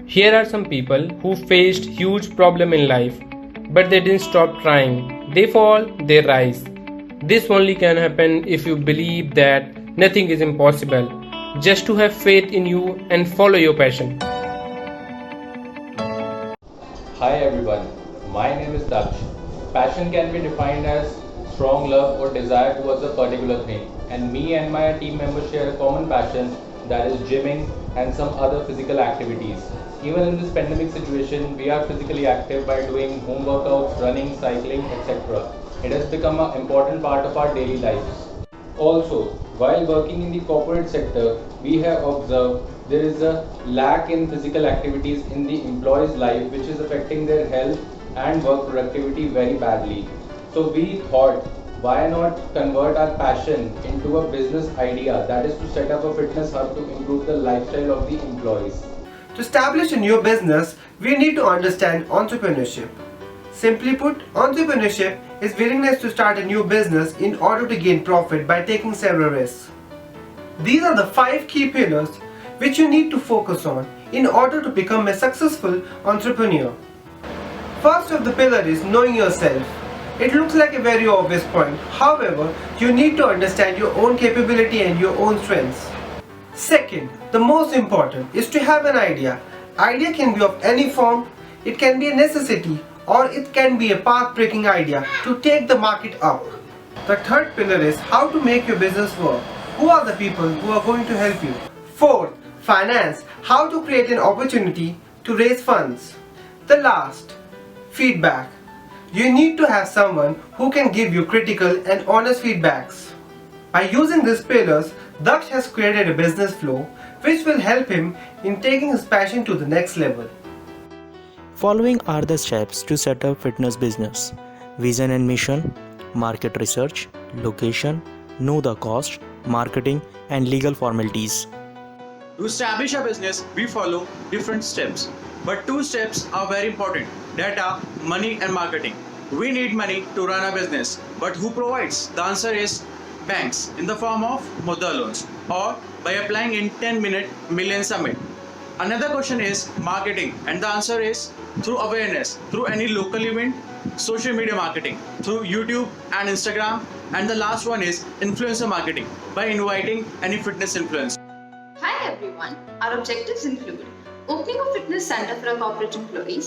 Here are some people who faced huge problem in life, but they didn't stop trying. They fall, they rise. This only can happen if you believe that nothing is impossible. Just to have faith in you and follow your passion. Hi everyone, my name is Daksh. Passion can be defined as strong love or desire towards a particular thing, and me and my team members share a common passion, that is gymming and some other physical activities. Even in this pandemic situation, we are physically active by doing home workouts, running, cycling, etc. It has become an important part of our daily lives. Also, while working in the corporate sector, we have observed there is a lack in physical activities in the employee's life, which is affecting their health and work productivity very badly. So we thought, why not convert our passion into a business idea, that is to set up a fitness hub to improve the lifestyle of the employees. To establish a new business, we need to understand entrepreneurship. Simply put, entrepreneurship is willingness to start a new business in order to gain profit by taking several risks. These are the 5 key pillars which you need to focus on in order to become a successful entrepreneur. First of the pillar is knowing yourself. It looks like a very obvious point, however, you need to understand your own capability and your own strengths. Second, the most important is to have an idea. Idea can be of any form, it can be a necessity or it can be a path-breaking idea to take the market up. The third pillar is how to make your business work. Who are the people who are going to help you? Fourth, finance. How to create an opportunity to raise funds. The last, feedback. You need to have someone who can give you critical and honest feedbacks. By using these pillars, Daksh has created a business flow which will help him in taking his passion to the next level. Following are the steps to set up fitness business: vision and mission, market research, location, know the cost, marketing and legal formalities. To establish a business, we follow different steps. But 2 steps are very important: data, money and marketing. We need money to run a business. But who provides? The answer is banks in the form of Mudra loans or by applying in 10-minute Million Summit. Another question is marketing, and the answer is through awareness, through any local event, social media marketing, through YouTube and Instagram, and the last one is influencer marketing by inviting any fitness influencer. Hi everyone, our objectives include opening a fitness center for our corporate employees,